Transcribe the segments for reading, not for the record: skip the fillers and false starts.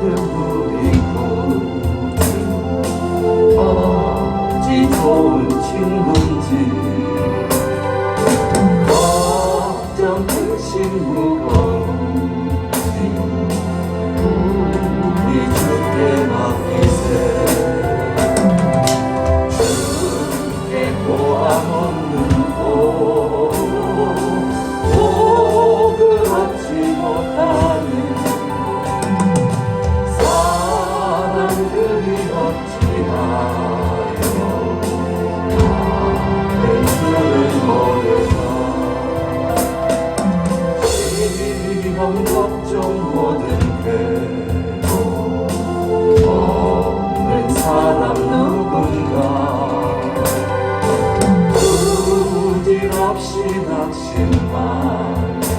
우리 부부 어찌 좋은 친구인지 걱정 근심 무거운지 우리 주께 맡기세. 주께 고함 없는 복을 얻지 못하는 사람들이 어찌하여 다른 줄을 모르나. 시험 걱정 모든 괴로움 없는 사람 누군가. 부질없이 낙심 말고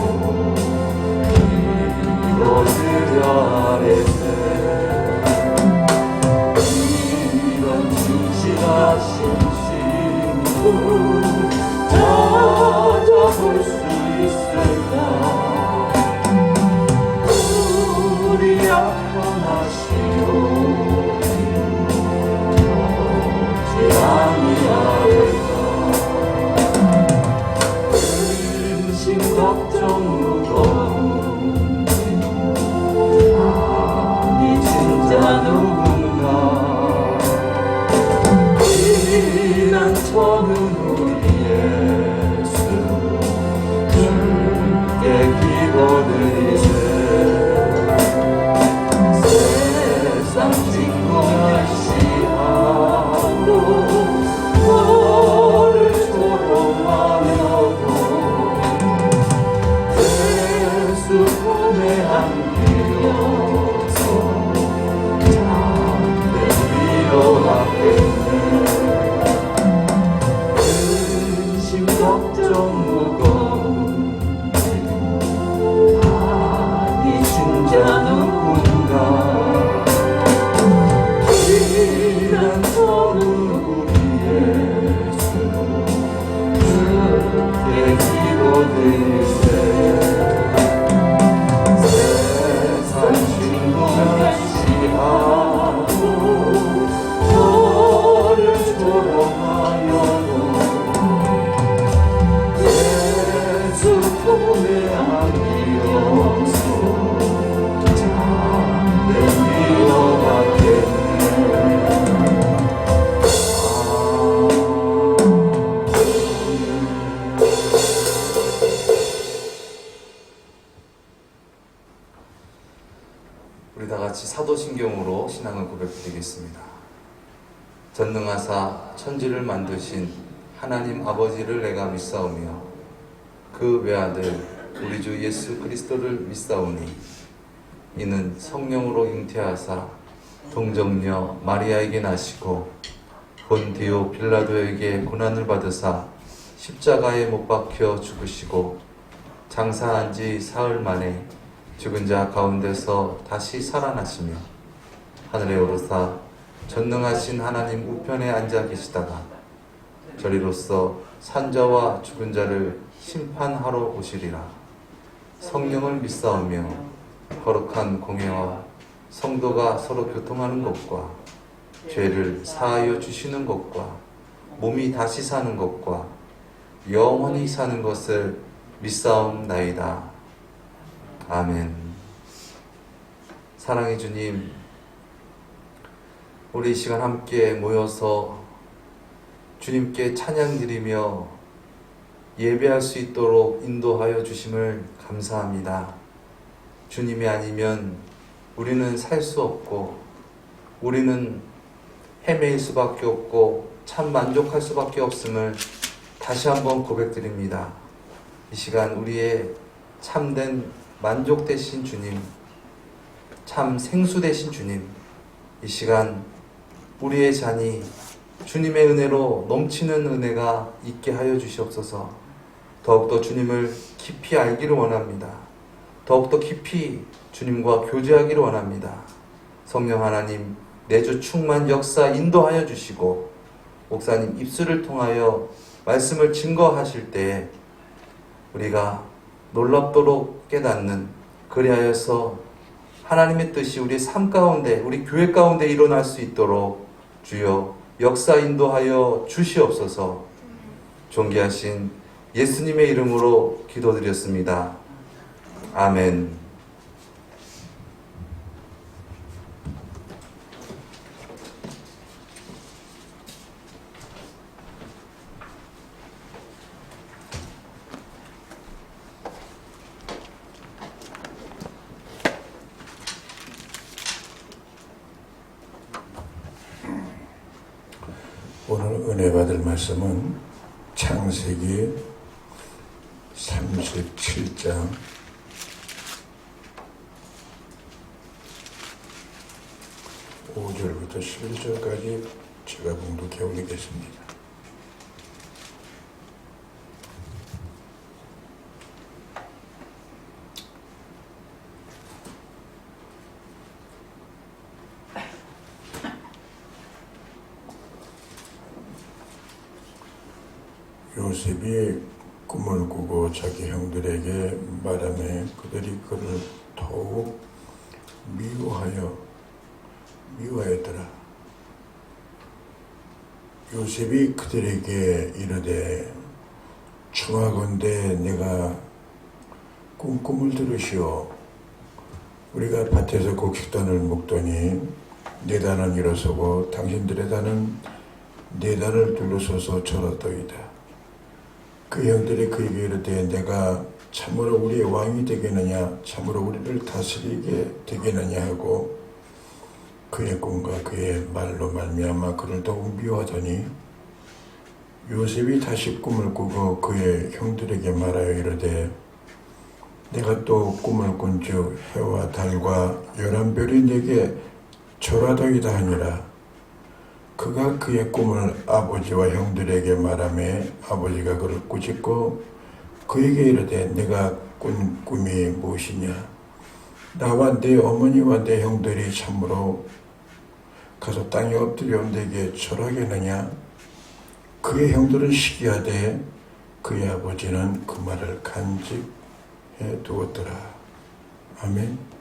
기도드려 아뢰세. 이런 진실하신 친구 찾아볼 수 있을까. 우리 약혼하시오니 어찌 아니하리까. 근심 걱정 무거운지 아니 진짜 누군가. 이난 저는 우리 예수 주께 기도드리세. 세상 친구 멸시하고 너를 조롱하며도 예수 품에 안기어서 잠든 위로하겠네. 근심 걱정 무거운지 아니 진짜 누군가. 이란 저는 우리 예수 주께 기도드리세. 세상 친구 멸시하고 너를 조롱하여도 예수 품에 안기어서 잠든 위로받겠네. 우리 다 같이 사도신경으로 신앙을 고백드리겠습니다. 전능하사 천지를 만드신 하나님 아버지를 내가 믿사오며 그 외아들 우리 주 예수 그리스도를 믿사오니 이는 성령으로 잉태하사 동정녀 마리아에게 나시고 본디오 빌라도에게 고난을 받으사 십자가에 못 박혀 죽으시고 장사한 지 사흘 만에 죽은 자 가운데서 다시 살아나시며 하늘에 오르사 전능하신 하나님 우편에 앉아 계시다가 저리로서 산자와 죽은 자를 심판하러 오시리라. 성령을 믿사오며 거룩한 공회와 성도가 서로 교통하는 것과 죄를 사하여 주시는 것과 몸이 다시 사는 것과 영원히 사는 것을 믿사옵나이다. 아멘. 사랑의 주님, 우리 이 시간 함께 모여서 주님께 찬양 드리며 예배할 수 있도록 인도하여 주심을 감사합니다. 주님이 아니면 우리는 살 수 없고 우리는 헤매일 수밖에 없고 참 만족할 수밖에 없음을 다시 한번 고백드립니다. 이 시간 우리의 참된 만족 되신 주님, 참 생수 되신 주님, 이 시간 우리의 잔이 주님의 은혜로 넘치는 은혜가 있게 하여 주시옵소서. 더욱더 주님을 깊이 알기를 원합니다. 더욱더 깊이 주님과 교제하기를 원합니다. 성령 하나님, 내주 충만 역사 인도하여 주시고 목사님 입술을 통하여 말씀을 증거하실 때에 우리가 놀랍도록 깨닫는, 그리하여서 하나님의 뜻이 우리 삶 가운데, 우리 교회 가운데 일어날 수 있도록 주여 역사 인도하여 주시옵소서. 존귀하신 예수님의 이름으로 기도드렸습니다. 아멘. 오늘 은혜 받을 말씀은 창세기 37장 5절부터 11절까지 제가 봉독해 올리겠습니다. 요셉이 꿈을 꾸고 자기 형들에게 말하며 그들이 그를 더욱 미워하였더라. 요셉이 그들에게 이르되 청하건대 내가 꿈을 들으시오. 우리가 밭에서 곡식단을 먹더니 네 단은 일어서고 당신들의 단은 네 단을 둘러서서 절었더이다. 그 형들이 그에게 이르되 내가 참으로 우리의 왕이 되겠느냐, 참으로 우리를 다스리게 되겠느냐 하고 그의 꿈과 그의 말로 말미암아 그를 더욱 미워하더니 요셉이 다시 꿈을 꾸고 그의 형들에게 말하여 이르되 내가 또 꿈을 꾼즉 해와 달과 11별이 내게 절하더이다 하니라. 그가 그의 꿈을 아버지와 형들에게 말하며 아버지가 그를 꾸짖고 그에게 이르되 내가 꾼 꿈이 무엇이냐, 나와 내 어머니와 내 형들이 참으로 가서 땅에 엎드려 내게 절하겠느냐. 그의 형들은 시기하되 그의 아버지는 그 말을 간직해 두었더라. 아멘.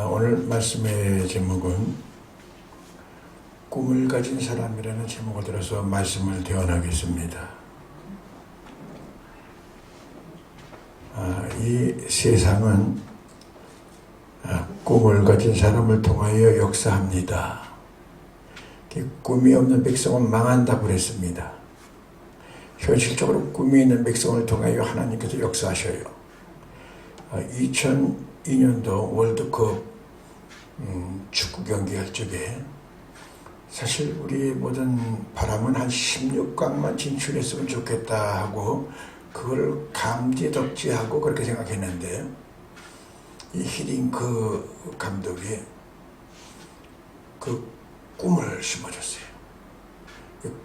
오늘 말씀의 제목은 꿈을 가진 사람이라는 제목을 들어서 말씀을 대언하겠습니다. 이 세상은 꿈을 가진 사람을 통하여 역사합니다. 꿈이 없는 백성은 망한다고 그랬습니다. 현실적으로 꿈이 있는 백성을 통하여 하나님께서 역사하셔요. 2002년도 월드컵 축구 경기 할 적에 사실 우리 모든 바람은 한 16강만 진출했으면 좋겠다 하고 그걸 감지덕지하고 그렇게 생각했는데 이 히딩크 감독이 그 꿈을 심어줬어요.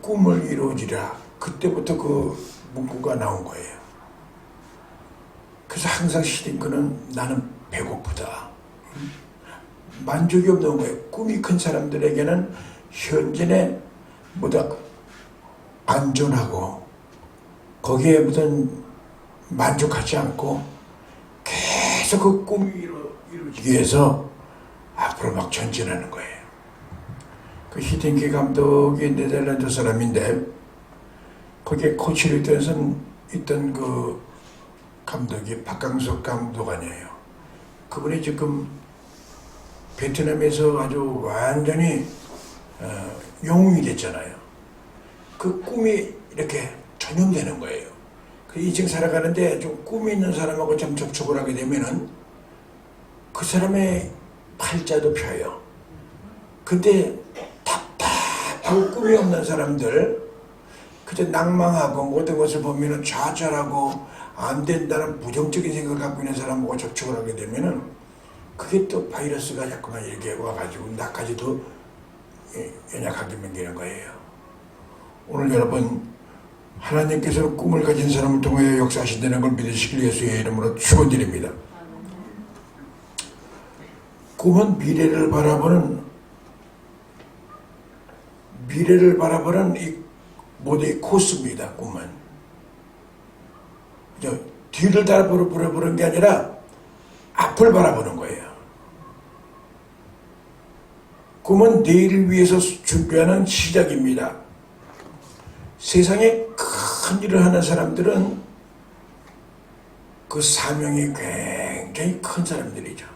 꿈을 이루어지라. 그때부터 그 문구가 나온 거예요. 그래서 항상 히딩크는 나는 배고프다. 만족이 없는 거예요. 꿈이 큰 사람들에게는 현재는 뭐다 안전하고 거기에 무슨 만족하지 않고 계속 그 꿈이 이루어지기 위해서 앞으로 막 전진하는 거예요. 그 히딩크 감독이 네덜란드 사람인데 거기에 코치를 있던 그 감독이 박강석 감독 아니에요. 그분이 지금 베트남에서 아주 완전히 영웅이 됐잖아요. 그 꿈이 이렇게 전염되는 거예요. 그 인생 살아가는데 좀 꿈이 있는 사람하고 좀 접촉을 하게 되면은 그 사람의 팔자도 펴요. 근데 답답하고 꿈이 없는 사람들, 그저 낭망하고 모든 것을 보면은 좌절하고 안 된다는 부정적인 생각을 갖고 있는 사람하고 접촉을 하게 되면은 그게 또 바이러스가 자꾸만 이렇게 와가지고 나까지도 연약하게 만드는 거예요. 오늘 여러분, 하나님께서는 꿈을 가진 사람을 통하여 역사하신다는 걸 믿으시길 예수의 이름으로 축원드립니다. 꿈은 미래를 바라보는 이 모두의 코스입니다. 꿈은 뒤를 바라보는 게 아니라 앞을 바라보는 거예요. 꿈은 내일을 위해서 준비하는 시작입니다. 세상에 큰 일을 하는 사람들은 그 사명이 굉장히 큰 사람들이죠.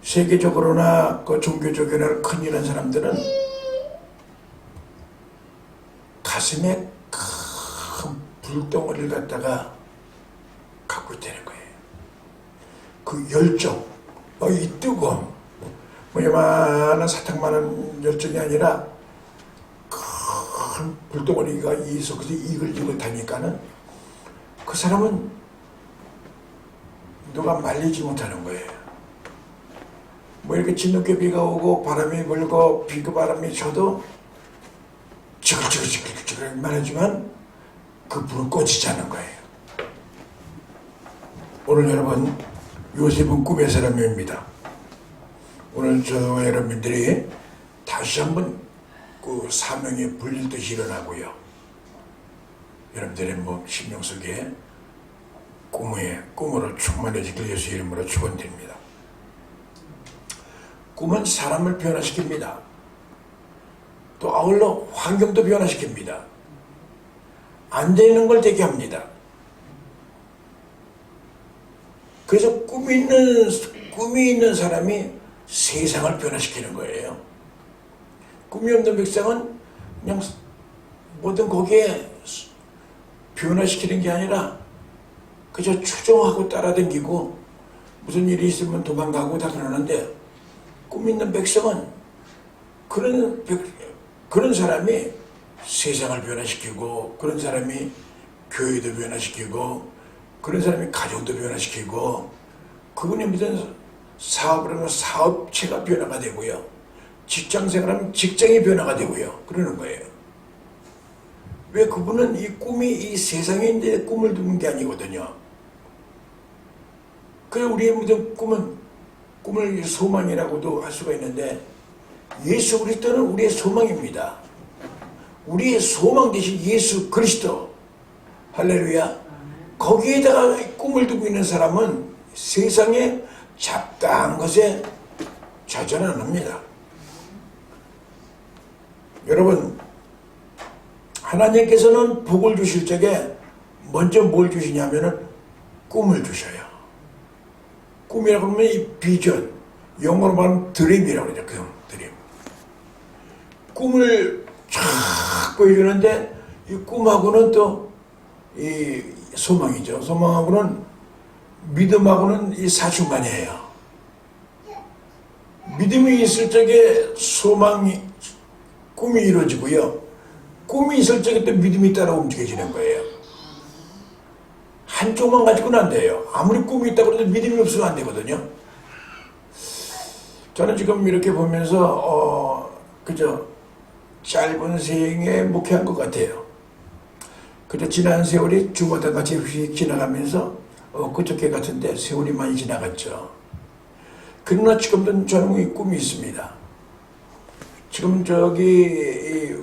세계적으로나 그 종교적으로나 큰 일을 하는 사람들은 가슴에 큰 불덩어리를 갖다가 갖고 있다는 거예요. 그 열정, 이 뜨거움, 요만한 사탕만한 열정이 아니라 큰 불덩어리가 이 속에서 이글이글 타니까는 그 사람은 누가 말리지 못하는 거예요. 이렇게 진돗개 비가 오고 바람이 불고 비가 바람이 쳐도 지글지글 말하지만 그 불은 꺼지지 않는 거예요. 오늘 여러분, 요셉은 꿈의 사람입니다. 오늘 저와 여러분들이 다시 한번 그 사명에 불릴 듯이 일어나고요. 여러분들의 심령 속에 꿈으로 충만해지길 예수 이름으로 축원드립니다. 꿈은 사람을 변화시킵니다. 또 아울러 환경도 변화시킵니다. 안 되는 걸 되게 합니다. 그래서 꿈이 있는 사람이 세상을 변화시키는 거예요. 꿈이 없는 백성은 그냥 뭐든 거기에 변화시키는 게 아니라 그저 추종하고 따라다니고 무슨 일이 있으면 도망가고 다 그러는데, 꿈 있는 백성은 그런 사람이 세상을 변화시키고, 그런 사람이 교회도 변화시키고, 그런 사람이 가정도 변화시키고, 그분이 무슨 사업을 하면 사업체가 변화가 되고요, 직장생활하면 직장이 변화가 되고요, 그러는 거예요. 왜? 그분은 이 꿈이 이 세상에 있는데 꿈을 두는 게 아니거든요. 그래, 우리의 모든 꿈을 소망이라고도 할 수가 있는데, 예수 그리스도는 우리의 소망입니다. 우리의 소망 대신 예수 그리스도, 할렐루야. 거기에다가 꿈을 두고 있는 사람은 세상에 잡다한 것에 좌절 안 합니다. 여러분, 하나님께서는 복을 주실 적에 먼저 뭘 주시냐면은 꿈을 주셔요. 꿈이라고 하면 이 비전, 영어로 말하면 드림이라고 그러죠. 드림. 꿈을 자꾸 이루는데 이 꿈하고는 또 이 소망이죠. 소망하고는 믿음하고는 이 사중간이에요. 믿음이 있을 적에 꿈이 이루어지고요. 꿈이 있을 적에 또 믿음이 따라 움직여지는 거예요. 한쪽만 가지고는 안 돼요. 아무리 꿈이 있다고 해도 믿음이 없으면 안 되거든요. 저는 지금 이렇게 보면서 그저 짧은 생에 목회한 것 같아요. 그저 지난 세월이 주마다 같이 휙 지나가면서 그저께 같은데 세월이 많이 지나갔죠. 그러나 지금도 저는 꿈이 있습니다. 지금 저기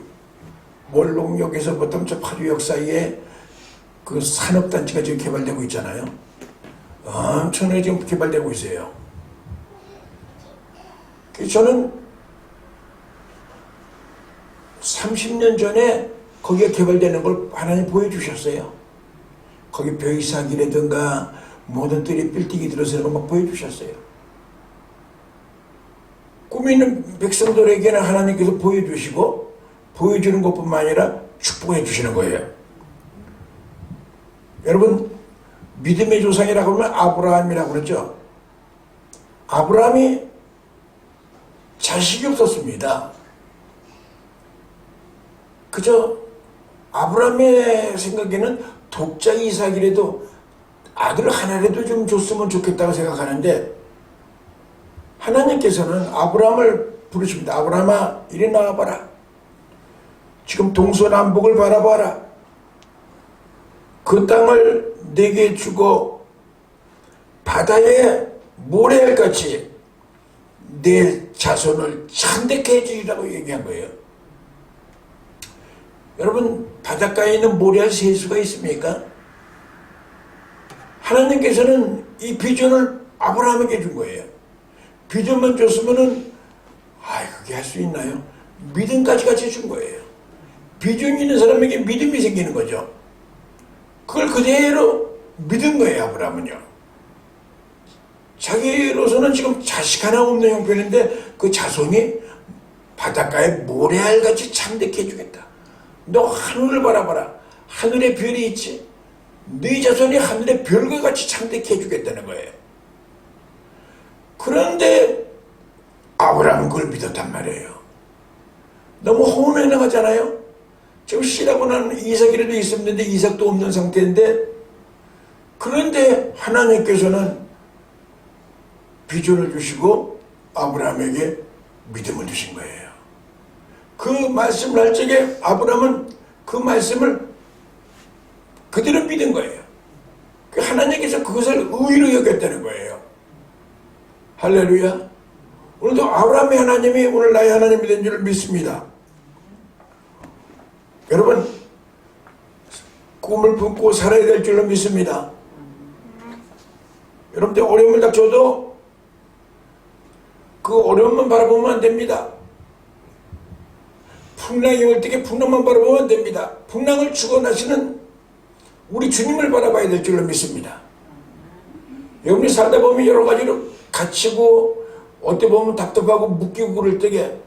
몰롱역에서부터 저 파주역 사이에 그 산업단지가 지금 개발되고 있잖아요. 엄청나게 지금 개발되고 있어요. 저는 30년 전에 거기에 개발되는 걸 하나님 보여주셨어요. 거기 벼이사기라든가 모든 뜰이 빌딩이 들어서는 걸 막 보여주셨어요. 꿈이 있는 백성들에게는 하나님께서 보여주시고, 보여주는 것뿐만 아니라 축복해 주시는 거예요. 여러분, 믿음의 조상이라고 하면 아브라함이라고 그러죠. 아브라함이 자식이 없었습니다. 그저 아브라함의 생각에는 독자 이삭이라도 아들 하나라도 좀 줬으면 좋겠다고 생각하는데, 하나님께서는 아브라함을 부르십니다. 아브라함아, 이리 나와봐라. 지금 동서남북을 바라봐라. 그 땅을 내게 주고 바다에 모래알같이 내 자손을 창대케 해주리라고 얘기한 거예요. 여러분, 바닷가에 있는 모래알 세수가 있습니까? 하나님께서는 이 비전을 아브라함에게 준 거예요. 비전만 줬으면은 그게 할 수 있나요? 믿음까지 같이 준 거예요. 비전이 있는 사람에게 믿음이 생기는 거죠. 그걸 그대로 믿은 거예요, 아브라함은요. 자기로서는 지금 자식 하나 없는 형편인데 그 자손이 바닷가에 모래알같이 창대케 해주겠다. 너 하늘을 바라봐라. 하늘에 별이 있지. 네 자손이 하늘의 별과 같이 창대케 해주겠다는 거예요. 그런데 아브라함은 그걸 믿었단 말이에요. 너무 허무맹랑하잖아요. 지금 씨라고 나는 이삭이라도 있었는데 이삭도 없는 상태인데, 그런데 하나님께서는 비전을 주시고 아브라함에게 믿음을 주신 거예요. 그 말씀을 할 적에 아브라함은 그 말씀을 그대로 믿은 거예요. 하나님께서 그것을 의로 여겼다는 거예요. 할렐루야. 오늘도 아브라함의 하나님이 오늘 나의 하나님이 된 줄 믿습니다. 여러분, 꿈을 품고 살아야 될 줄로 믿습니다. 여러분들 어려움을 닥쳐도 그 어려움만 바라보면 안 됩니다. 풍랑이 올 때에 풍랑만 바라보면 안 됩니다. 풍랑을 죽어나시는 우리 주님을 바라봐야 될 줄로 믿습니다. 여러분이 살다 보면 여러 가지로 갇히고 어때 보면 답답하고 묶이고 그럴 때에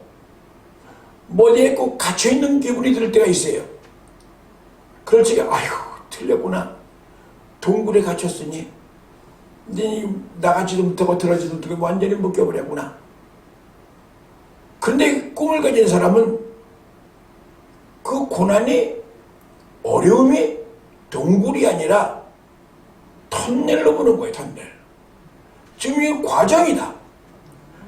어디에 꼭 갇혀있는 기분이 들 때가 있어요. 그럴 적에 틀렸구나. 동굴에 갇혔으니 이제 나가지도 못하고 들어가지도 못하고 완전히 묶여버렸구나. 그런데 꿈을 가진 사람은 그 고난이, 어려움이 동굴이 아니라 터널로 보는 거예요. 터널. 지금 이 과정이다.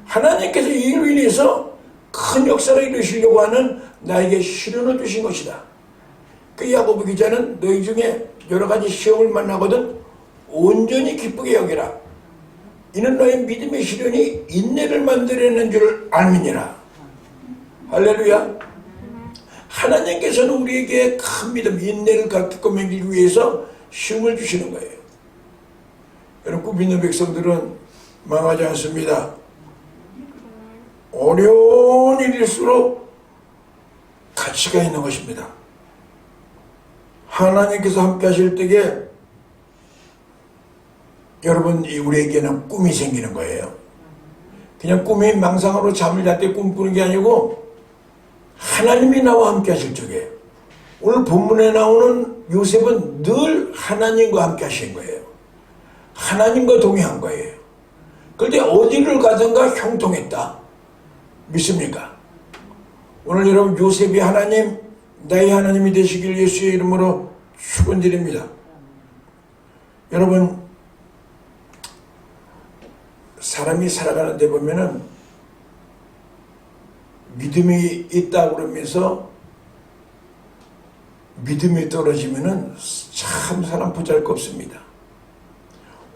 하나님께서 이 일로 인해서 큰 역사를 이루시려고 하는 나에게 시련을 주신 것이다. 그 야고보 기자는 너희 중에 여러 가지 시험을 만나거든 온전히 기쁘게 여기라. 이는 너의 믿음의 시련이 인내를 만들어내는 줄 알미니라. 할렐루야. 하나님께서는 우리에게 큰 믿음, 인내를 갖고 맺기 위해서 시험을 주시는 거예요. 여러분, 꿈 있는 백성들은 망하지 않습니다. 어려운 일일수록 가치가 있는 것입니다. 하나님께서 함께 하실 때에 여러분, 우리에게는 꿈이 생기는 거예요. 그냥 꿈이 망상으로 잠을 잘 때 꿈꾸는 게 아니고 하나님이 나와 함께 하실 적에, 오늘 본문에 나오는 요셉은 늘 하나님과 함께 하신 거예요. 하나님과 동행한 거예요. 그런데 어디를 가든가 형통했다. 믿습니까? 오늘 여러분, 요셉이 하나님, 나의 하나님이 되시길 예수의 이름으로 축원드립니다. 여러분, 사람이 살아가는 데 보면은 믿음이 있다 그러면서 믿음이 떨어지면은 참 사람 보잘것없습니다.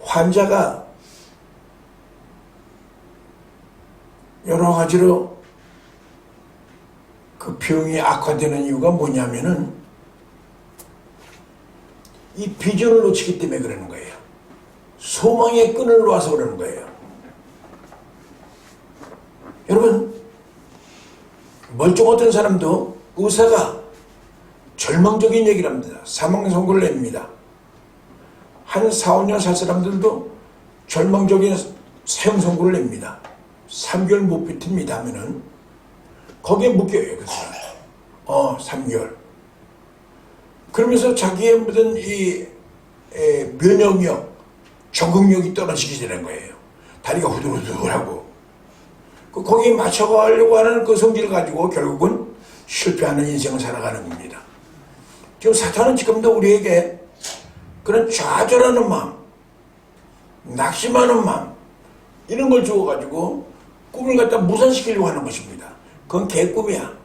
환자가 여러 가지로 그 병이 악화되는 이유가 뭐냐면은 이 비전을 놓치기 때문에 그러는 거예요. 소망의 끈을 놓아서 그러는 거예요. 여러분, 멀쩡했던 사람도 의사가 절망적인 얘기를 합니다. 사망 선고를 냅니다. 한 4, 5년 살 사람들도 절망적인 사형 선고를 냅니다. 3개월 못 버팁니다 하면은 거기에 묶여요. 그 사람. 3개월. 그러면서 자기의 무슨 이 면역력, 적응력이 떨어지게 되는 거예요. 다리가 후들후들하고. 거기에 맞춰가려고 하는 그 성질을 가지고 결국은 실패하는 인생을 살아가는 겁니다. 지금 사탄은 지금도 우리에게 그런 좌절하는 마음, 낙심하는 마음, 이런 걸 주어가지고 꿈을 갖다 무산시키려고 하는 것입니다. 그건 개꿈이야.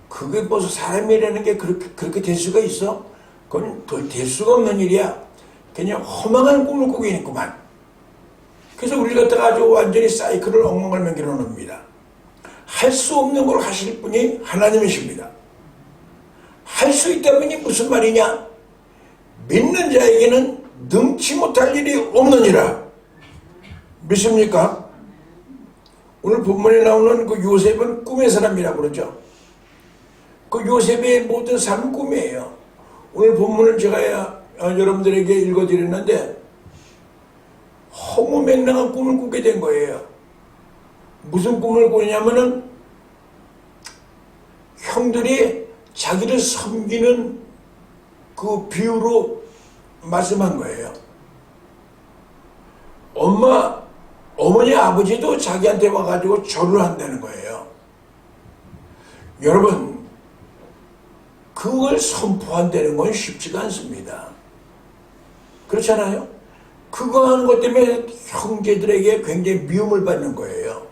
그게 벌써 사람이라는 게 그렇게 될 수가 있어? 그건 될 수가 없는 일이야. 그냥 허망한 꿈을 꾸고 있구만. 그래서 우리 갖다가 아주 완전히 사이클을 엉망을맹기로 놓습니다. 할 수 없는 걸 하실 분이 하나님이십니다. 할 수 있다면이 무슨 말이냐? 믿는 자에게는 능치 못할 일이 없느니라. 믿습니까? 오늘 본문에 나오는 그 요셉은 꿈의 사람이라고 그러죠. 그 요셉의 모든 삶은 꿈이에요. 오늘 본문을 제가 여러분들에게 읽어드렸는데 허무맹랑한 꿈을 꾸게 된 거예요. 무슨 꿈을 꾸냐면은 형들이 자기를 섬기는 그 비유로 말씀한 거예요. 어머니 아버지도 자기한테 와가지고 절을 한다는 거예요. 여러분, 그걸 선포한다는 건 쉽지가 않습니다. 그렇잖아요? 그거 하는 것 때문에 형제들에게 굉장히 미움을 받는 거예요.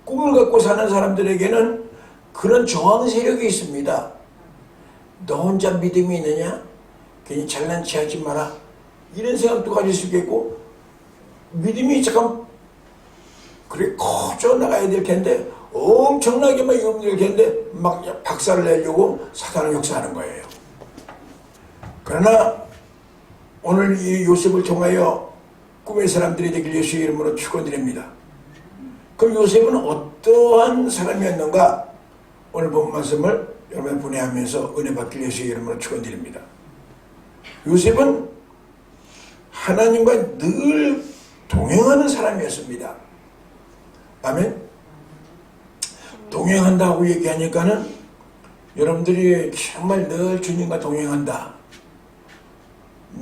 꿈을 갖고 사는 사람들에게는 그런 저항 세력이 있습니다. 너 혼자 믿음이 있느냐? 괜히 잘난 체 하지 마라. 이런 생각도 가질 수 있겠고, 믿음이 잠깐 그래 커져 나가야 될 텐데 엄청나게 막 유명될 텐데 막 박살을 내려고 사단은 역사하는 거예요. 그러나 오늘 이 요셉을 통하여 꿈의 사람들이 되길 예수의 이름으로 축원드립니다. 그럼 요셉은 어떠한 사람이었는가? 오늘 본 말씀을 여러분 분해하면서 은혜 받길 예수의 이름으로 축원드립니다. 요셉은 하나님과 늘 동행하는 사람이었습니다. 아멘. 동행한다고 얘기하니까는 여러분들이 정말 늘 주님과 동행한다.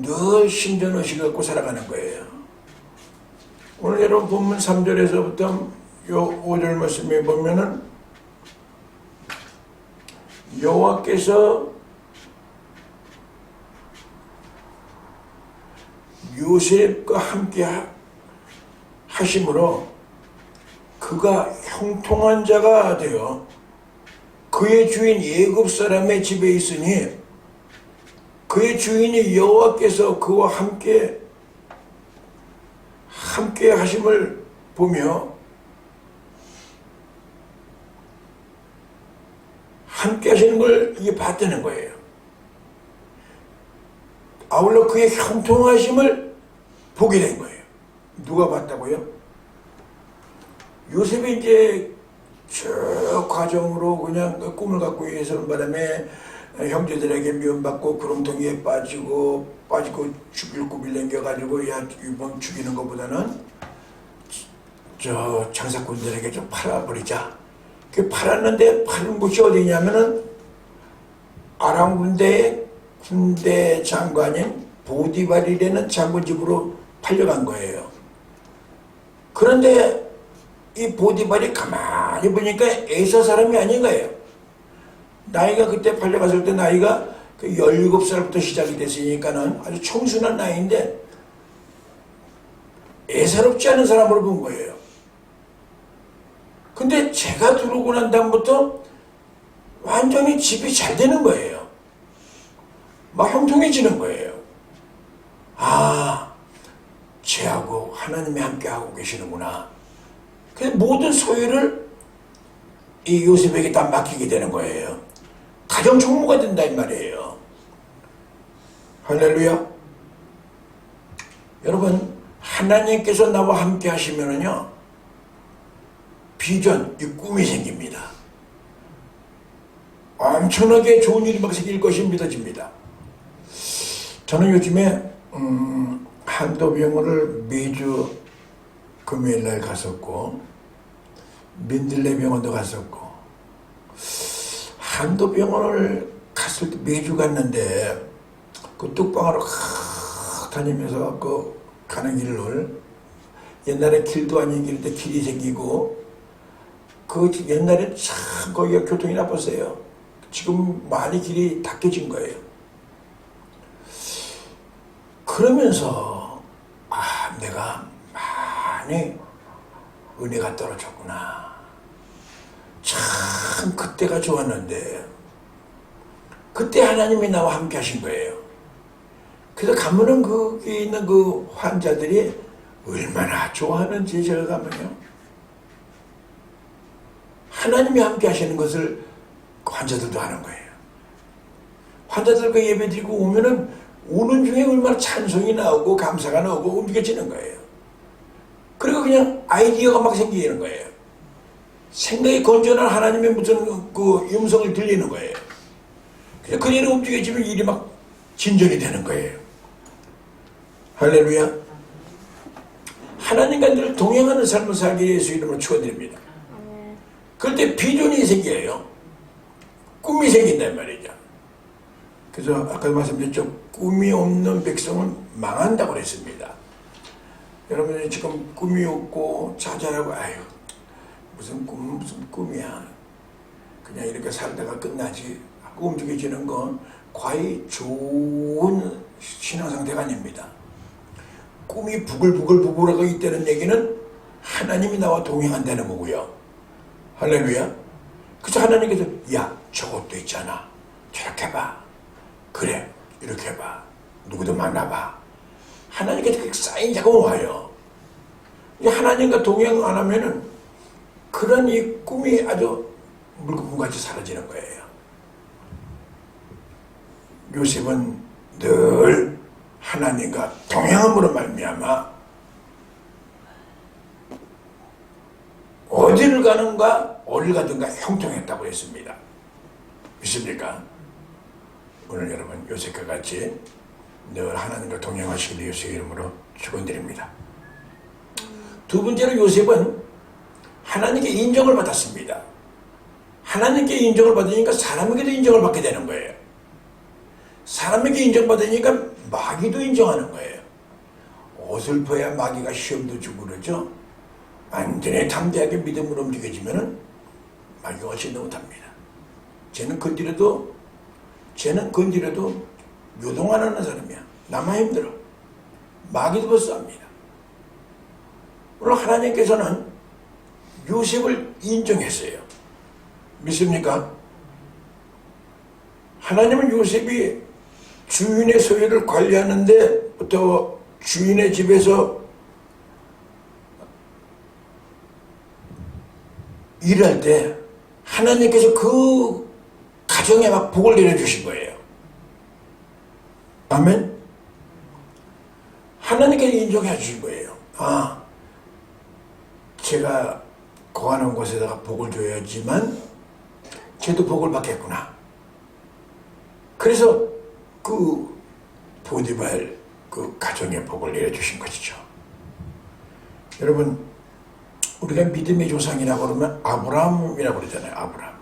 늘 신전의식을 갖고 살아가는 거예요. 오늘 여러분 본문 3절에서부터 요 5절 말씀에 보면은 여호와께서 요셉과 함께 하심으로 그가 형통한 자가 되어 그의 주인 애굽 사람의 집에 있으니 그의 주인이 여호와께서 그와 함께 하심을 보며 함께 하시는 걸 이게 봤다는 거예요. 아울러 그의 형통하심을 보게 된 거예요. 누가 봤다고요? 요셉이 이제 저 과정으로 그냥 그 꿈을 갖고 있는 바람에 형제들에게 미움받고 구렁텅이에 빠지고 죽일 꿈을 남겨가지고 야 이번 죽이는 것보다는 저 장사꾼들에게 좀 팔아버리자. 그 팔았는데 파는 곳이 어디냐면은 아람 군대 장관인 보디발이라는 장군 집으로 팔려간 거예요. 그런데 이 보디발이 가만히 보니까 에서 사람이 아닌 거예요. 나이가 그때 팔려갔을 때 나이가 그 17살부터 시작이 됐으니까는 아주 청순한 나이인데 애사롭지 않은 사람으로 본 거예요. 근데 제가 들어오고 난 다음부터 완전히 집이 잘 되는 거예요. 막 형통해지는 거예요. 아, 쟤하고 하나님이 함께 하고 계시는구나. 그래서 모든 소유를 이 요셉에게 다 맡기게 되는 거예요. 가정 총무가 된다 이 말이에요. 할렐루야. 여러분, 하나님께서 나와 함께 하시면은요, 비전, 이 꿈이 생깁니다. 엄청나게 좋은 일이 막 생길 것이 믿어집니다. 저는 요즘에 한도병원을 매주 금요일날 갔었고 민들레 병원도 갔었고 한도병원을 갔을 때 매주 갔는데 그 뚝방으로 다니면서 그 가는 길을 옛날에 길도 아닌 길인데 길이 생기고 그 옛날에 참 거기가 교통이 나빴어요. 지금 많이 길이 닦여진 거예요. 그러면서 내가 많이 은혜가 떨어졌구나. 참 그때가 좋았는데 그때 하나님이 나와 함께 하신 거예요. 그래서 가면은 거기 있는 그 환자들이 얼마나 좋아하는지 제가 가면요, 하나님이 함께 하시는 것을 환자들도 하는 거예요. 환자들 그 예배 드리고 오면은 우는 중에 얼마나 찬송이 나오고 감사가 나오고 움직여지는 거예요. 그리고 그냥 아이디어가 막 생기는 거예요. 생각이 건전한 하나님의 무슨 그 음성을 들리는 거예요. 그래서 그 일이 움직여지면 일이 막 진전이 되는 거예요. 할렐루야. 하나님과 늘 동행하는 삶을 살기 위해 예수 이름으로 축원드립니다. 그럴 때 비전이 생겨요. 꿈이 생긴단 말이죠. 그래서 아까 말씀드렸죠. 꿈이 없는 백성은 망한다고 그랬습니다. 여러분이 지금 꿈이 없고 자잘하고 아유 무슨 꿈이야. 그냥 이렇게 살다가 끝나지 하고 움직여지는 건 과히 좋은 신앙 상태가 아닙니다. 꿈이 부글부글하고 있다는 얘기는 하나님이 나와 동행한다는 거고요. 할렐루야. 그래서 하나님께서 야 저것도 있잖아. 저렇게 해봐. 그래 이렇게 해봐. 누구도 만나봐. 하나님께서 그렇게 쌓인 자가 와요. 하나님과 동행 안 하면은 그런 이 꿈이 아주 물고기같이 사라지는 거예요. 요셉은 늘 하나님과 동행함으로 말미암아 어디를 가는가 어디를 가든가 형통했다고 했습니다. 믿습니까? 오늘 여러분 요셉과 같이 늘 하나님과 동행하시길 예수의 이름으로 축원드립니다. 두 번째로 요셉은 하나님께 인정을 받았습니다. 하나님께 인정을 받으니까 사람에게도 인정을 받게 되는 거예요. 사람에게 인정받으니까 마귀도 인정하는 거예요. 어설퍼야 마귀가 시험도 주고 그러죠. 완전히 담대하게 믿음으로 움직여지면은 마귀가 어찌도 못합니다. 쟤는 건드려도 요동 안 하는 사람이야. 나만 힘들어. 마귀도 벌써 합니다. 오늘 하나님께서는 요셉을 인정했어요. 믿습니까? 하나님은 요셉이 주인의 소유를 관리하는데부터 주인의 집에서 일할 때 하나님께서 그 가정에 막 복을 내려주신 거예요. 아멘? 하나님께서 인정해 주신 거예요. 아, 제가 거하는 곳에다가 복을 줘야지만 쟤도 복을 받겠구나. 그래서 그 보디발 그 가정의 복을 내려주신 것이죠. 여러분 우리가 믿음의 조상이라고 그러면 아브라함이라고 그러잖아요. 아브라함.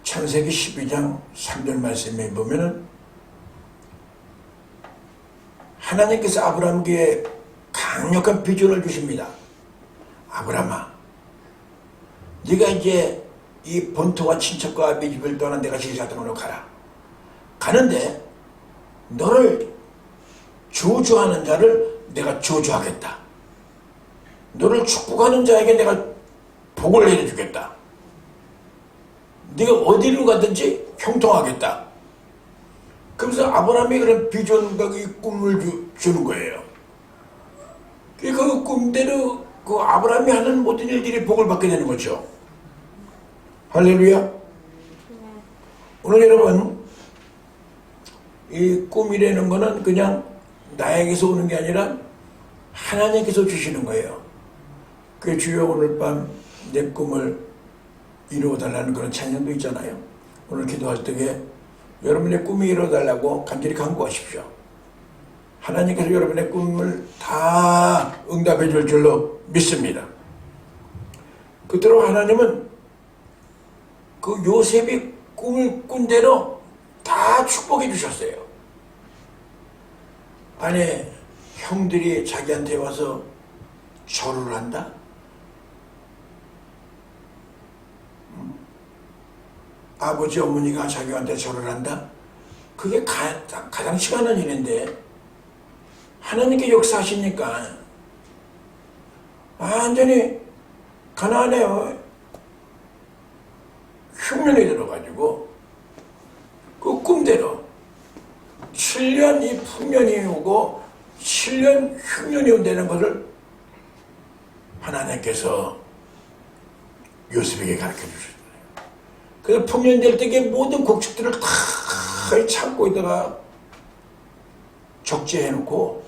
창세기 12장 3절 말씀에 보면은 하나님께서 아브라함에게 강력한 비전을 주십니다. 아브라함아, 네가 이제 이 본토와 친척과 아비 집을 떠나 내가 제시하던 땅으로 가라. 가는데 너를 저주하는 자를 내가 저주하겠다. 너를 축복하는 자에게 내가 복을 내려주겠다. 네가 어디로 가든지 형통하겠다. 그래서 아브라함이 그런 비전과 이 꿈을 주는 거예요. 그 꿈대로 그 아브라함이 하는 모든 일들이 복을 받게 되는 거죠. 할렐루야. 오늘 여러분 이 꿈이라는 거는 그냥 나에게서 오는 게 아니라 하나님께서 주시는 거예요. 그 주여 오늘 밤 내 꿈을 이루어달라는 그런 찬양도 있잖아요. 오늘 기도할 때에 여러분의 꿈이 이루어달라고 간절히 간구하십시오. 하나님께서 여러분의 꿈을 다 응답해 줄 줄로 믿습니다. 그대로 하나님은 그 요셉이 꿈을 꾼 대로 다 축복해 주셨어요. 아니 형들이 자기한테 와서 절을 한다? 아버지 어머니가 자기한테 절을 한다? 그게 가장 시간은 일인데 하나님께 역사하시니까 완전히 가나안에 흉년이 들어가지고 그 꿈대로 7년 이 풍년이 오고 7년 흉년이 온다는 것을 하나님께서 요셉에게 가르쳐 주셨어요. 그래서 풍년 될 때에 모든 곡식들을 다 참고 있다가 적재해놓고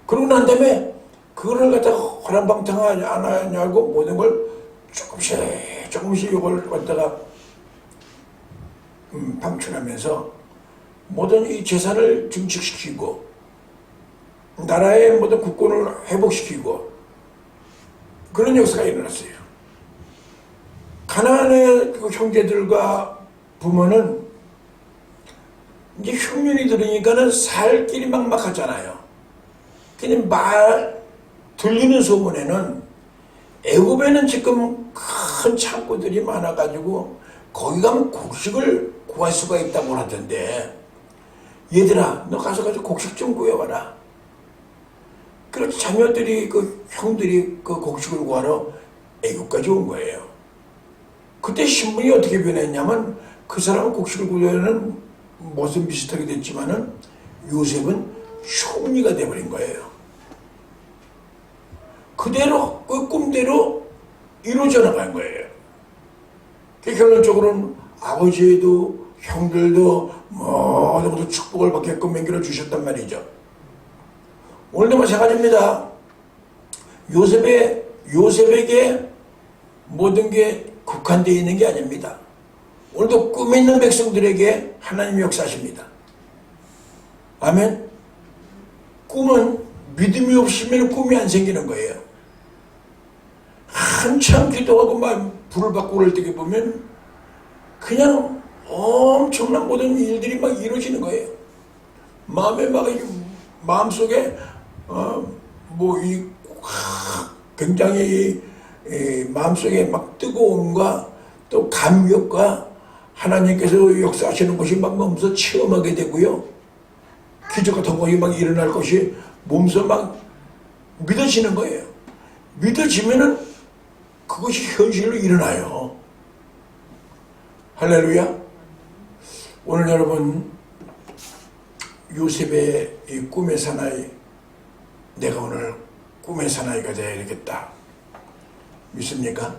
그러고 난 다음에 그거를 갖다가 허랑방탕하지 않았냐고 모든 걸 조금씩 이걸 갖다가 방출하면서 모든 이 재산을 증식시키고 나라의 모든 국권을 회복시키고 그런 역사가 일어났어요. 가나안의 그 형제들과 부모는 이제 흉년이 들으니까는 살 길이 막막하잖아요. 근데 들리는 소문에는 애굽에는 지금 큰 창고들이 많아가지고 거기 가면 곡식을 구할 수가 있다고 하던데 얘들아 너 가서 곡식 좀 구해와라. 그래서 자녀들이 형들이 그 곡식을 구하러 애굽까지 온 거예요. 그때 신분이 어떻게 변했냐면 그 사람은 곡식을 구하는 모습 비슷하게 됐지만은 요셉은 총리가 돼버린 거예요. 그대로 그 꿈대로 이루어져 나간 거예요. 결론적으로는 아버지도 형들도 모두 축복을 받게끔 맹글어 주셨단 말이죠. 오늘도 마찬가지입니다. 요셉에게 모든 게 국한되어 있는 게 아닙니다. 오늘도 꿈에 있는 백성들에게 하나님이 역사하십니다. 아멘. 꿈은 믿음이 없으면 꿈이 안 생기는 거예요. 한참 기도하고 막 불을 받고 그럴 때 보면 그냥 엄청난 모든 일들이 막 이루어지는 거예요. 마음속에 굉장히 마음속에 막 뜨거움과 또 감격과 하나님께서 역사하시는 것이 막 몸소 체험하게 되고요. 기적 같은 것이 막 일어날 것이 몸소 막 믿어지는 거예요. 믿어지면은 그것이 현실로 일어나요. 할렐루야. 오늘 여러분 요셉의 이 꿈의 사나이, 내가 오늘 꿈의 사나이가 되어야겠다 믿습니까?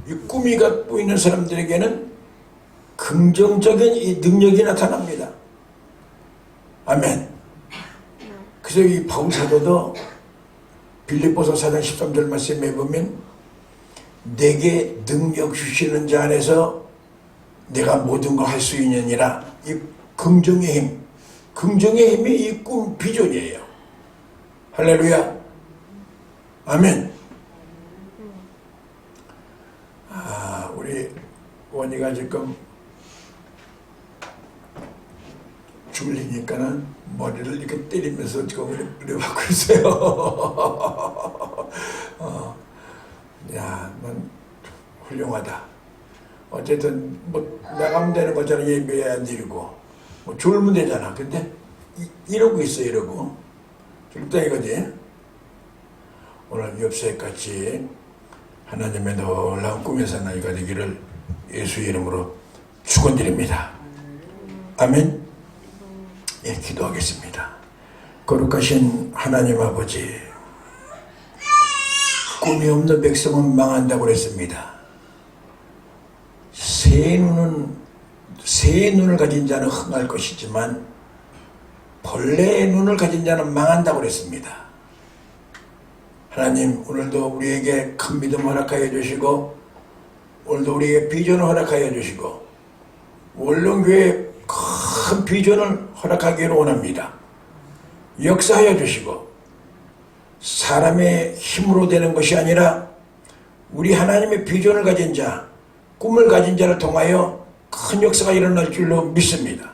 이 꿈이 갖고 있는 사람들에게는 긍정적인 이 능력이 나타납니다. 아멘. 그래서 이 바울 사도도 빌립보서 4장 13절 말씀에 보면 내게 능력 주시는 자 안에서 내가 모든 걸 할 수 있느니라. 이 긍정의 힘, 긍정의 힘이 이 꿈 비전이에요. 할렐루야. 아멘. 우리 원이가 지금 졸리니까는 머리를 이렇게 때리면서 지금 의뢰받고 있어요. 야, 넌 훌륭하다. 어쨌든 뭐 나가면 되는 거잖아. 예배 안 드리고 뭐 졸면 되잖아. 근데 이러고 있어. 이러고 졸다 이거지. 오늘 엽서같이 하나님의 놀라운 꿈의 사나이가 되기를 예수 이름으로 축원드립니다. 아멘. 예, 기도하겠습니다. 거룩하신 하나님 아버지, 꿈이 없는 백성은 망한다고 그랬습니다. 새 눈을 가진 자는 흥할 것이지만 벌레의 눈을 가진 자는 망한다고 그랬습니다. 하나님, 오늘도 우리에게 큰 믿음 허락하여 주시고 오늘도 우리에게 비전을 허락하여 주시고 원룸교회 큰 비전을 허락하기를 원합니다. 역사하여 주시고 사람의 힘으로 되는 것이 아니라 우리 하나님의 비전을 가진 자, 꿈을 가진 자를 통하여 큰 역사가 일어날 줄로 믿습니다.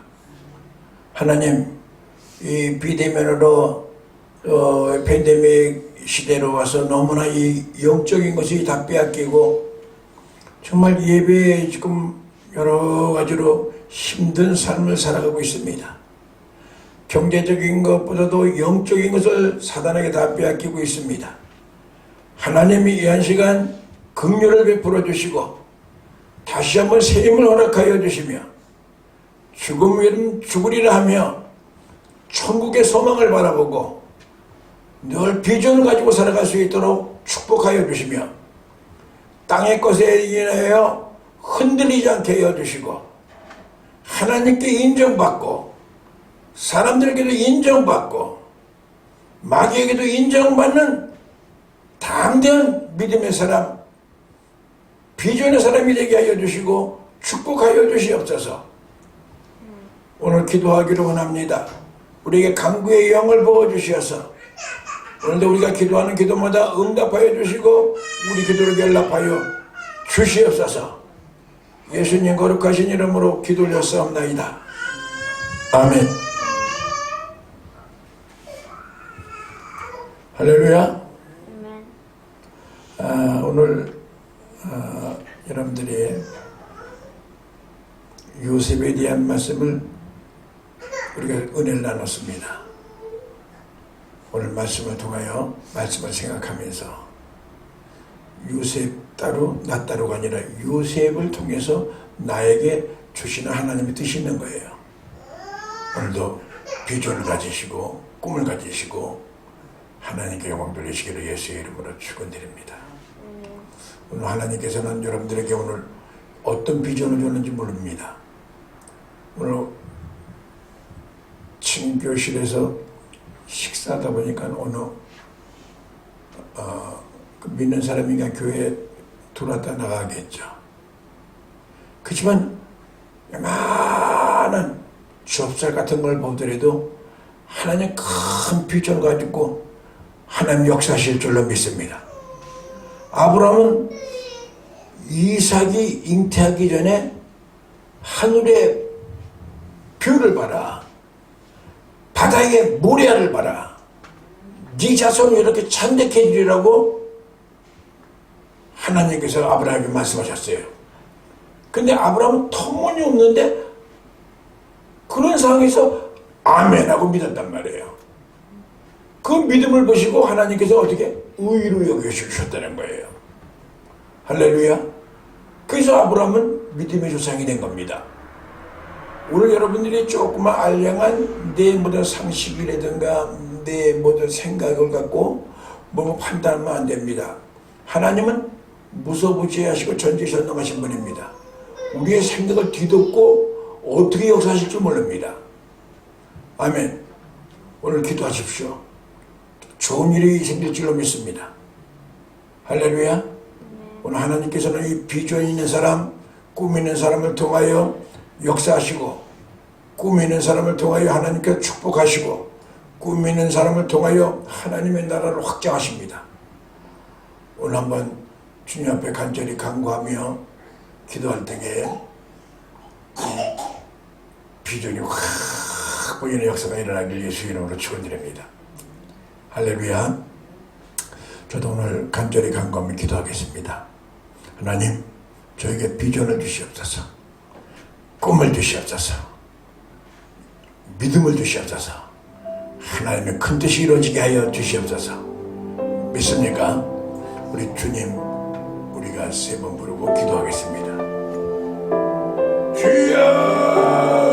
하나님, 이 비대면으로 팬데믹 시대로 와서 너무나 이 영적인 것이 다 빼앗기고 정말 예배에 지금 여러 가지로 힘든 삶을 살아가고 있습니다. 경제적인 것보다도 영적인 것을 사단에게 다 빼앗기고 있습니다. 하나님이 이 한 시간 긍휼을 베풀어 주시고 다시 한번 새 힘을 허락하여 주시며 죽음이든 죽으리라 하며 천국의 소망을 바라보고 늘 비전을 가지고 살아갈 수 있도록 축복하여 주시며 땅의 것에 인하여 흔들리지 않게 하여 주시고 하나님께 인정받고 사람들에게도 인정받고 마귀에게도 인정받는 담대한 믿음의 사람, 비전의 사람이 되게 하여 주시고 축복하여 주시옵소서. 오늘 기도하기를 원합니다. 우리에게 강구의 영을 부어주시어서 오늘도 우리가 기도하는 기도마다 응답하여 주시고 우리 기도를 연락하여 주시옵소서. 예수님 거룩하신 이름으로 기도 올렸사옵나이다. 아멘. 할렐루야. 오늘 여러분들이 요셉에 대한 말씀을 우리가 은혜를 나눴습니다. 오늘 말씀을 통하여 말씀을 생각하면서 요셉 따로 나 따로가 아니라 요셉을 통해서 나에게 주시는 하나님의 뜻이 있는 거예요. 오늘도 비전을 가지시고 꿈을 가지시고 하나님께 영광 돌리시기를 예수의 이름으로 축원드립니다. 오늘 하나님께서는 여러분들에게 오늘 어떤 비전을 줬는지 모릅니다. 오늘 친교실에서 식사하다 보니까 어느 그 믿는 사람이 그냥 교회에 들어왔다 나가겠죠. 그렇지만 많은 주업살 같은 걸 보더라도 하나님 큰 비전을 가지고 하나님 역사하실 줄로 믿습니다. 아브라함은 이삭이 잉태하기 전에 하늘의 뷰를 봐라, 바다의 모래알을 봐라, 네 자손이 이렇게 창대해지리라고 하나님께서 아브라함에게 말씀하셨어요. 근데 아브라함은 터무니없는데 그런 상황에서 아멘하고 믿었단 말이에요. 그 믿음을 보시고 하나님께서 어떻게 의로 여겨주셨다는 거예요. 할렐루야. 그래서 아브라함은 믿음의 조상이 된 겁니다. 오늘 여러분들이 조금만 알량한 내 모든 상식이라든가 내 모든 생각을 갖고 뭐 판단하면 안 됩니다. 하나님은 무소부지하시고 전지전능하신 분입니다. 우리의 생각을 뒤덮고 어떻게 역사하실지 모릅니다. 아멘. 오늘 기도하십시오. 좋은 일이 생길 줄로 믿습니다. 할렐루야. 오늘 하나님께서는 이 비전 있는 사람, 꿈 있는 사람을 통하여 역사하시고 꿈 있는 사람을 통하여 하나님께 축복하시고 꿈 있는 사람을 통하여 하나님의 나라를 확장하십니다. 오늘 한번 주님 앞에 간절히 간구하며 기도할 때에 비전이 확 보이는 역사가 일어나길 예수 이름으로 축원드립니다. 할렐루야. 저도 오늘 간절히 간구하며 기도하겠습니다. 하나님, 저에게 비전을 주시옵소서, 꿈을 주시옵소서, 믿음을 주시옵소서, 하나님의 큰 뜻이 이루어지게 하여 주시옵소서. 믿습니까? 우리 주님, 우리가 3번 부르고 기도하겠습니다. 주여,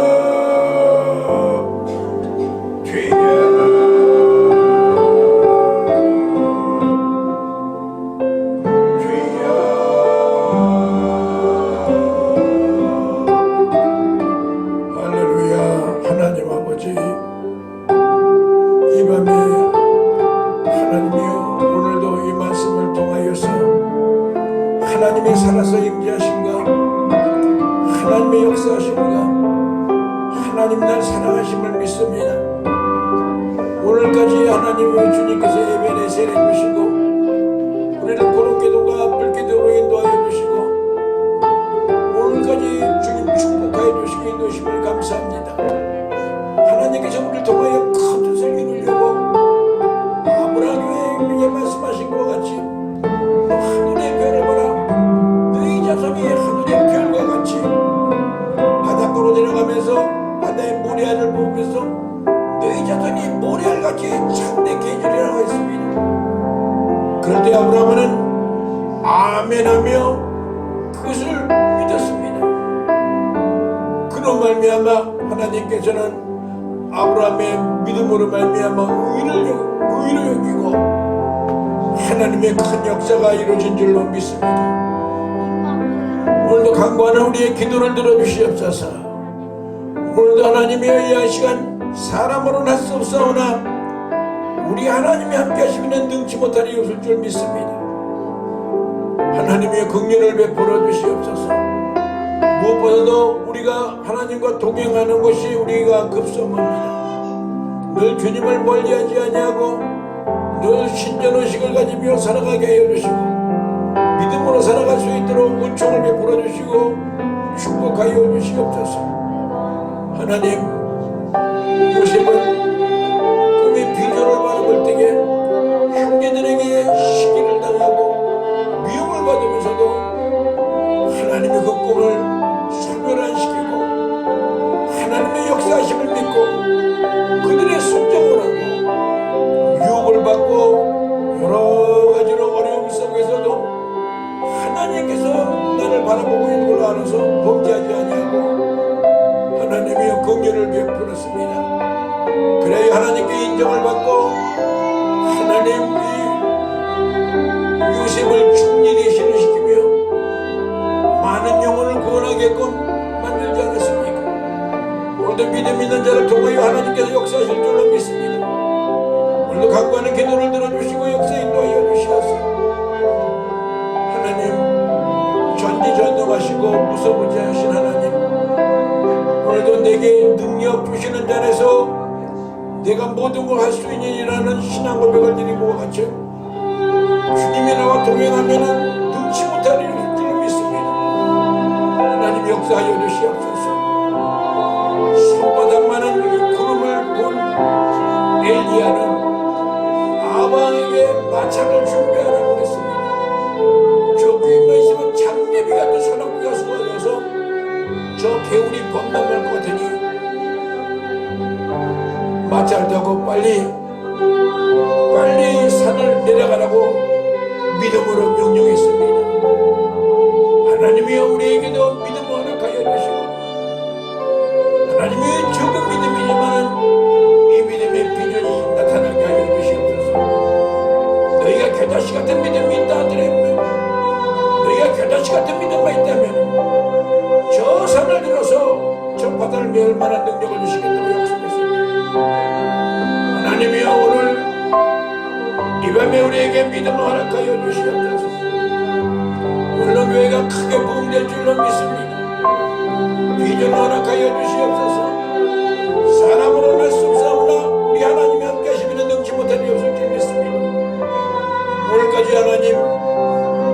하나님이 살아서 임재하신가, 하나님의 역사하신가, 하나님 날 사랑하심을 믿습니다. 오늘까지 하나님의 주님께서 예배에 세례 주시고 우리를 거룩 기도가 불기도로 인도하여 주시고 오늘까지 주님 축복하여 주시고 인도심을 감사합니다. 하나님께서 우리를 통하여 큰 뜻을 이루려고 아브라함에게 말씀하신 것과 같이 하늘의 별을 보라, 너희 자손이 하늘의 별과 같이 바닷가로 내려가면서 바다의 모래알을 보면서 너희 자손이 모래알같이 창대해지리라고 했습니다. 그럴 때 아브라함은 아멘하며 그것을 믿었습니다. 그로 말미암아 하나님께서는 아브라함의 믿음으로 말미암아 의를 여기고 하나님의 큰 역사가 이루어진 줄로 믿습니다. 오늘도 간구하는 우리의 기도를 들어주시옵소서. 오늘도 하나님의 이 시간 사람으로는 할 수 없사오나 우리 하나님이 함께 하시면 능치 못하리 없을 줄 믿습니다. 하나님의 긍휼을 베풀어 주시옵소서. 무엇보다도 우리가 하나님과 동행하는 것이 우리가 급선무입니다. 늘 주님을 멀리하지 아니하고 늘 신전의식을 가지며 살아가게 하여 주시고 믿음으로 살아갈 수 있도록 은총을 베풀어 주시고 축복하여 주시옵소서. 하나님, 요셉은 꿈의 비전을 바라볼 때에 형제들에게 시기를 당하고 미움을 받으면서도 하나님의 그 꿈을 소멸시키고 하나님의 역사하심을 믿고 그들의 순종을 하고 유혹을 받고 여러 가지로 어려움 속에서도 하나님께서 나를 바라보고 있는 걸 알아서 범죄하지 아니하고 하나님의 긍휼을 베풀었습니다. 그래야 하나님께 인정을 받고 하나님이 요셉을 충리에 신으시키며 많은 영혼을 구원하게끔 만들지 않았습니까? 오늘도 믿음 있는 자를 통하여 하나님께서 역사하실 줄로 믿습니다. 오늘도 간구하는 기도를 들어주시고 역사 인도하여 주시옵소서. 하나님, 전지전능하시고 무서무지하신 하나님, 오늘도 내게 능력 주시는 자에서 내가 모든 걸 할 수 있느니라는 신앙 고백을 드리고 같이 주님이 나와 동행하면 능치 못할 줄로 믿습니다. 하나님 역사하여 주시옵소서. 손바닥만한 이 구름을 본 엘리야는 아방에게 마차를 준비하라고 했습니다. 저 위에 있으면 장내비 같은 소나무가 쏟아져서 저 개울이 범람할 것 같으니 마차를 타고 빨리 산을 내려가라고 믿음으로 명령했습니다. 하나님이여 우리에게도 믿음을 허락하여 주시고 하나님의 적은 믿음이지만 이 믿음의 비전이 나타나게 하여 주시옵소서. 너희가 겨자씨 같은 믿음이 있다 하더라면 너희가 겨자씨 같은 믿음만 있다면 저 산을 들어서 저 바다를 메울 만한 능력을 주시겠다고 약속했습니다. 하나님이여 오늘 이 밤에 우리에게 믿음을 허락하여 주시옵소서. 오늘로 교회가 크게 부흥될 줄로 믿습니다. 비전을 허락하여 주시옵소서. 사람으로는 할 수 없사오나 우리 하나님이 함께 하시면 능치 못할 일 없을 줄 믿습니다. 오늘까지 하나님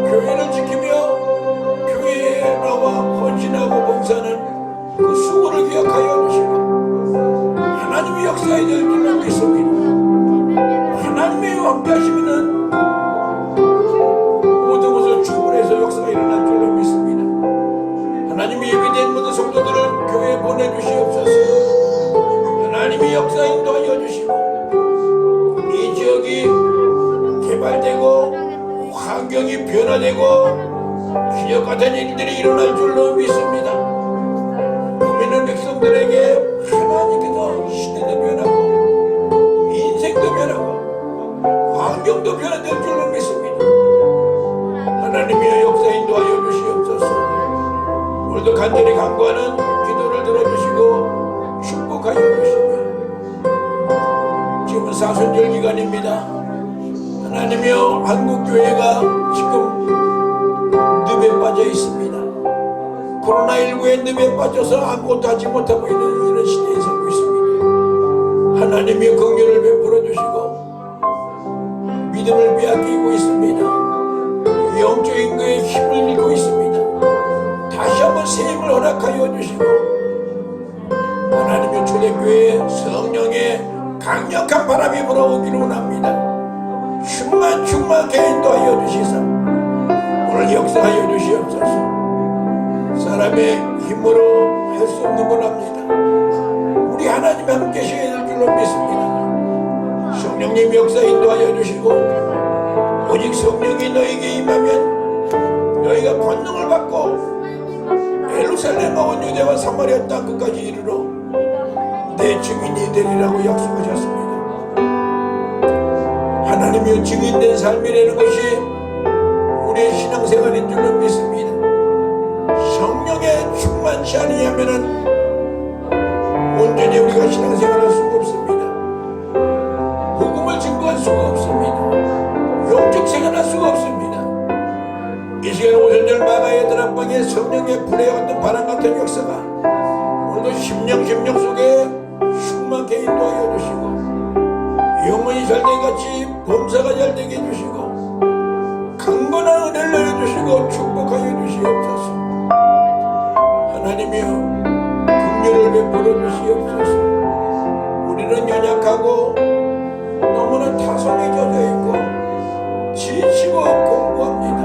교회를 지키며 교회에 나와 헌신하고 봉사하는 그 수고를 기억하여 주시고 하나님의 역사에 될 줄로 믿습니다. 하나님의 함께 하시면 모든 것을 주문해서 역사가 일어날 줄로 믿습니다. 하나님이 예비된 모든 성도들을 교회에 보내주시옵소서. 하나님이 역사 인도하여 주시고 이 지역이 개발되고 환경이 변화되고 기적 같은 일들이 일어날 줄로 믿습니다. 믿는 백성들에게 하나님께서 시대도 변하고 인생도 변하고 환경도 변화될 줄로 믿습니다. 하나님의 역사 인도하여 주시옵소서. 오늘도 간절히 간구하는 기도를 들어주시고 축복하여 주시며 지금은 사순절 기간입니다. 하나님이여 한국교회가 지금 늪에 빠져 있습니다. 코로나19에 늪에 빠져서 아무것도 하지 못하고 있는 이런 시대에 살고 있습니다. 하나님이 긍휼을 베풀어 주시고 믿음을 빼앗기고 있습니다. 영적인 거에 힘을 잃고 있습니다. 다시 한번 새 힘을 허락하여 주시고 하나님의 초대교회에 성령의 강력한 바람이 불어오기를 원합니다. 충만하게 인도하여 주시사 오늘 역사하여 주시옵소서. 사람의 힘으로 할 수 없는 건 합니다. 우리 하나님 함께 계셔야 될 줄로 믿습니다. 성령님 역사 인도하여 주시고 오직 성령이 너에게 임하면 너희가 권능을 받고 예루살렘과 온 유대와 사마리아 땅 끝까지 이르러 내 증인이 되리라고 약속하셨습니다. 하나님의 증인된 삶이라는 것이 우리의 신앙생활인 줄로 믿습니다. 성령에 충만치 아니하면은 온전히 우리가 신앙생활할 수가 역사가 오늘도 심령 속에 충만케 인도하여 주시고 영혼이 잘되게 같이 범사가 잘되게 해주시고 강건한 은혜를 내려주시고 축복하여 주시옵소서. 하나님이여 긍휼을 베풀어 주시옵소서. 우리는 연약하고 너무나 타성에 젖어있고 지치고 공부합니다.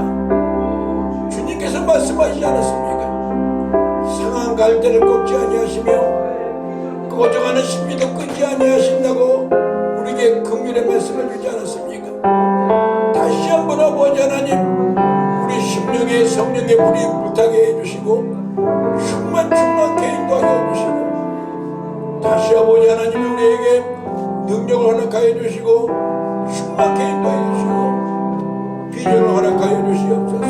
주님께서 말씀하시지 않았습니까? 상한 갈대를 꺾지 아니하시며 꺼져가는 신비도 끄지 아니하신다고 우리에게 긍휼의 말씀을 주지 않았습니까? 다시 한번 아버지 하나님 우리 심령에 성령의 불이 불타게 해주시고 충만케 인도하여 주시고 다시 아버지 하나님 우리에게 능력을 허락하여 주시고 충만케 인도하여 주시고 비전을 허락하여 주시옵소서.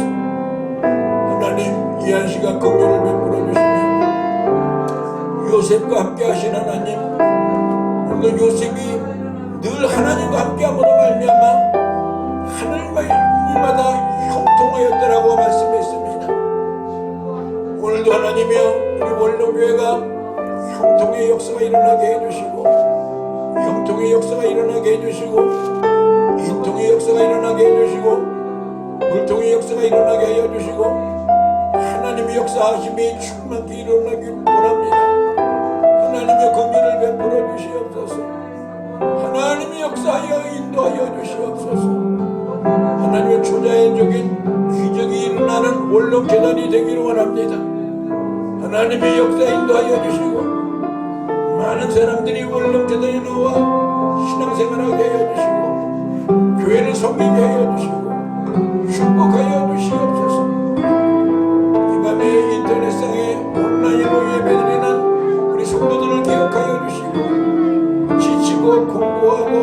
하나님 이 한 시간 긍휼을 베풀어 주시며 요셉과 함께 하신 하나님 오늘 요셉이 늘 하나님과 함께함으로 말미암아 하늘마다 형통하였더라고 말씀했습니다. 오늘도 하나님이여 우리 원로교회가 형통의 역사가 일어나게 해주시고 영통의 역사가 일어나게 해주시고 인통의 역사가 일어나게 해주시고 물통의 역사가 일어나게 해주시고 하나님의 역사하심이 충만히 일어나길 원합니다. 하나님의 긍휼을 베풀어 주시옵소서. 하나님의 역사하여 인도하여 주시옵소서. 하나님의 초자연적인 기적이 일어나는 원룸재단이 되기를 원합니다. 하나님의 역사에 인도하여 주시고 많은 사람들이 원룸재단에 나와 신앙생활하게 하여 주시고 교회를 섬기게 하여 주시고 축복하여 주시옵소서. 이 밤에 인터넷상에 온라인으로 예배드리는 우리 성도들을 기억하여 주시고 지치고 공부하고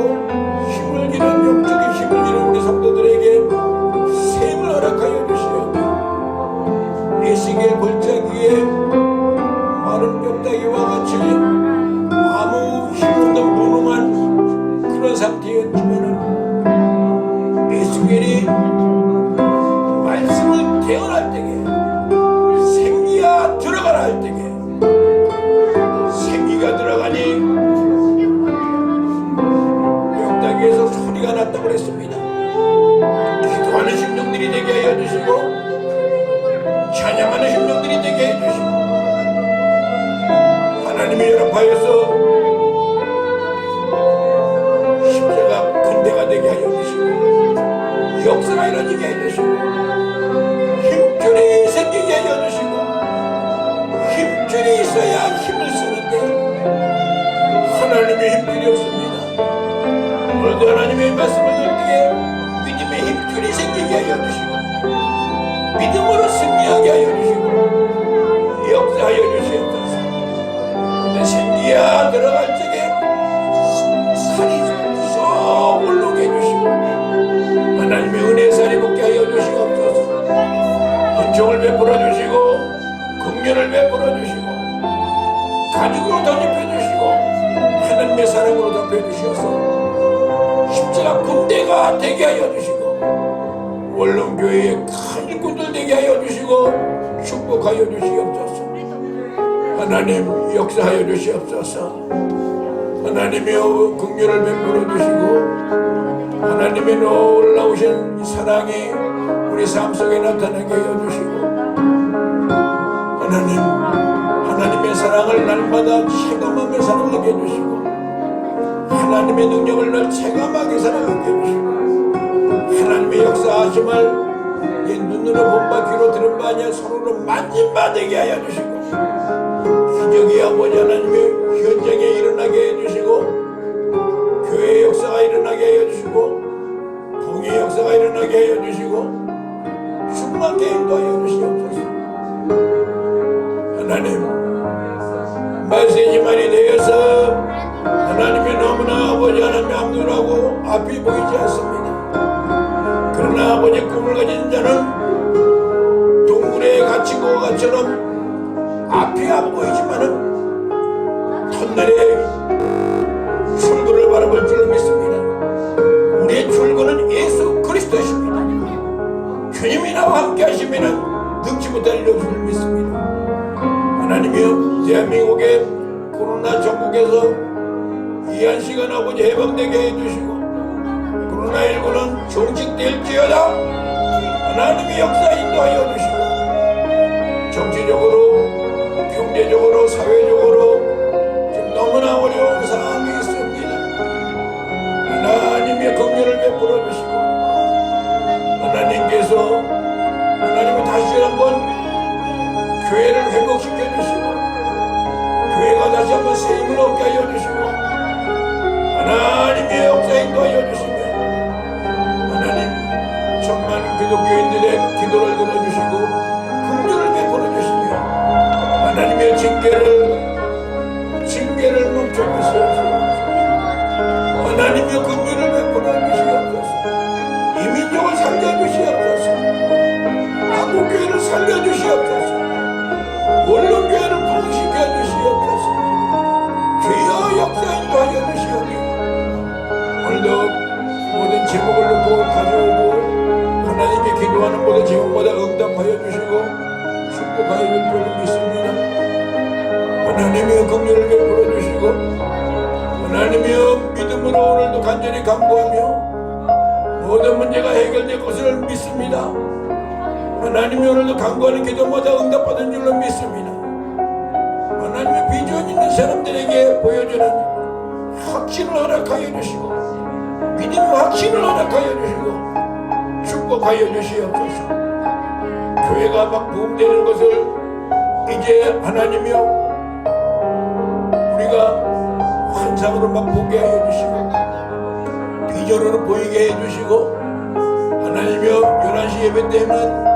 힘을 잃은 영적인 힘을 잃은 우리 성도들에게 샘을 허락하여 주시옵소서. 예수의 골짜기에 마른 뼈다귀와 같이 아무 힘없는 무능한 그런 상태였지만 예수께리 말씀을 대언할 때에 생기가 들어가라 할 때에 생기가 들어가니 뼈다귀에서 소리가 났다고 그랬습니다. 기도하는 심령들이 되게 하여 주시고 찬양하는 심령들이 되게 해주시고 하나님의 연합하여서 십자가 군대가 되게 하여 주시고 역사가 이루어지게 해주시고 힘줄이 생기게 하여 주시고 힘줄이 있어야 힘을 쓰는데 하나님의 힘줄이 없습니다. 오늘도 하나님의 말씀을 들을 때에 믿음의 힘줄이 생기게 하여 주시고 믿음으로 승리하게 하여 주시고 역사하여 주시옵소서. 근데 생기야 들어갈 적에 살이 쏙 올라오게 해주시고 하나님의 은혜살이 붙게 하여 주시옵소서. 은총을 베풀어 주시고 긍휼을 베풀어 주시고 가죽으로 덧입혀 주시고 하나님의 사랑으로 덮여 주셔서 십자가 군대가 되게 하여 주시고 원룸교회의 큰 일꾼들 되게 하여 주시고 축복하여 주시옵소서. 하나님 역사하여 주시옵소서. 하나님의 긍휼을 베풀어 주시고 하나님의 놀라우신 사랑이 우리 삶 속에 나타나게 하여 주시고 하나님의 사랑을 날마다 체감하며 살아가게 해주시고 하나님의 능력을 늘 체감하게 살아가게 해주시고 하나님의 역사하심을 눈으로 본 바 귀로 들은 바 아니야 손으로 만진 바 되게 하여 주시고 기적이 아버지 하나님의 현장에 일어나게 해주시고 교회의 역사가 일어나게 하여 주시고 봉의 역사가 일어나게 하여 주시고 충만케 인도하여 주시옵소서. 하나님 말세지만이 되어서 하나님의 너무나 아버지 하나님의 앞눈하고 앞이 보이지 않습니다. 그러나 아버지 꿈을 가진 자는 동굴에 갇힌 것처럼 앞이 안 보이지만은 터널에 출구를 바라볼 줄 믿습니다. 우리의 출구는 예수 그리스도이십니다. 주님이 나와 함께 하시면은 능치 못할 일 없을 줄 믿습니다. 하나님의 대한민국의 코로나 전국에서 이한 시간 아버지 해방되게 해주시고 코로나19는 종식될지어다 하나님의 역사 인도하여 주시고 정치적으로 경제적으로 사회적으로 지금 너무나 어려운 상황이 있습니다. 하나님의 긍휼을 베풀어 주시고 하나님께서 하나님이 다시 한번 교회를 회복시켜 주시고 교회가 다시 한번 세임을 얻게 하여 주시고 하나님의 역사 인도하여 주시며 하나님 천만 기독교인들의 기도를 들어주시고 긍휼을 베풀어 주시며 하나님의 징계를 멈춰 주시옵소서. 하나님의 긍휼을 베풀어 주시옵소서. 이민족을 살려주시옵소서. 한국교회를 살려주시옵소서. 원룸교회를 부흥시켜 주시옵소서. 주여 역사 인도하여 주시옵소서. 오늘도 모든 제목을 놓고 가져오고 하나님께 기도하는 모든 제목마다 응답하여 주시고 축복하여 줄 줄 믿습니다. 하나님의 긍휼을 베풀어 주시고 하나님의 믿음으로 오늘도 간절히 간구하며 모든 문제가 해결될 것을 믿습니다. 하나님이 오늘도 간구하는 기도마다 응답받은 줄로 믿습니다. 하나님의 비전 있는 사람들에게 보여주는 확신을 허락하여 주시고 믿음의 확신을 허락하여 주시고 축복하여 주시옵소서. 교회가 막 부흥되는 것을 이제 하나님이여 우리가 환상으로 막 보게 하여 주시고 비전으로 보이게 해주시고 하나님이여 11시 예배 때는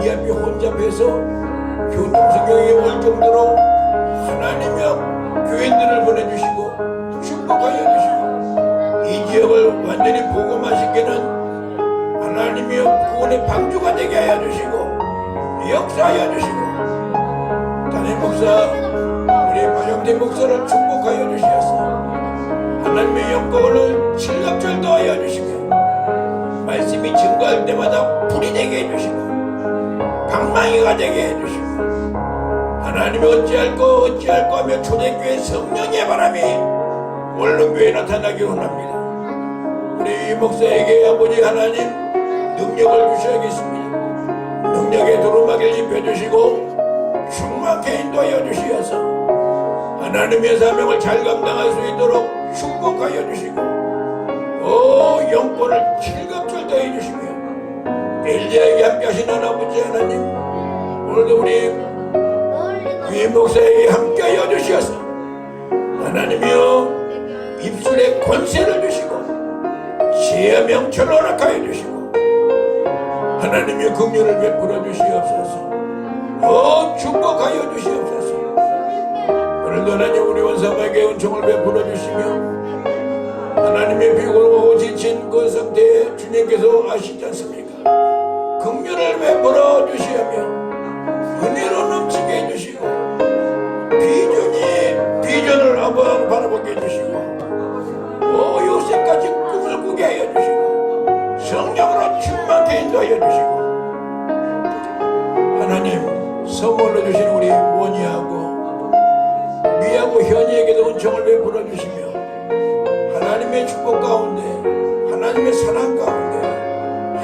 이 앞에 혼잡해서 교통성경에 올 정도로 하나님이여 교인들을 보내주시고 축복하여 주시고 이 지역을 완전히 복음화시키는 하나님이여 구원의 방주가 되게 하여 주시고 역사하여 주시고 담임 목사 우리 박영태 목사를 축복하여 주시옵소서. 하나님의 영광을 칠갑절도 하여 주시고 말씀이 증거할 때마다 불이 되게 해주시고 방망이가 되게 해주시고 하나님이 어찌할까 하며 초대교회 성령의 바람이 원룸교회에 나타나기 원합니다. 우리 목사에게 아버지 하나님 능력을 주셔야겠습니다. 능력의 두루마기를 입혀주시고 충만케 인도하여 주시어서 하나님의 사명을 잘 감당할 수 있도록 축복하여 주시고 영권을 칠갑절도 해주시며 엘리야에게 함께 하신 아버지 하나님 오늘도 우리 위 목사에게 함께 하여 주시어서 하나님이여 입술에 권세를 주시고 지혜와 명철을 허락하여 주시고 하나님의 긍휼을 베풀어 주시옵소서. 축복하여 주시옵소서. 오늘도 하나님 우리 원사에게 은총을 베풀어 주시며 하나님의 비굴하고 지친 그 상태에 주님께서 아시지 않습니까? 긍휼을 베풀어 주시며 은혜로 넘치게 해주시고 비전을 한번 바라보게 해주시고 요새까지 꿈을 꾸게 하여 주시고 성령으로 충만케 인도하여 주시고 하나님 선물로 주신 우리 원희하고 미하고 현희에게도 은총을 베풀어 주시며 하나님의 축복 가운데 하나님의 사랑 가운데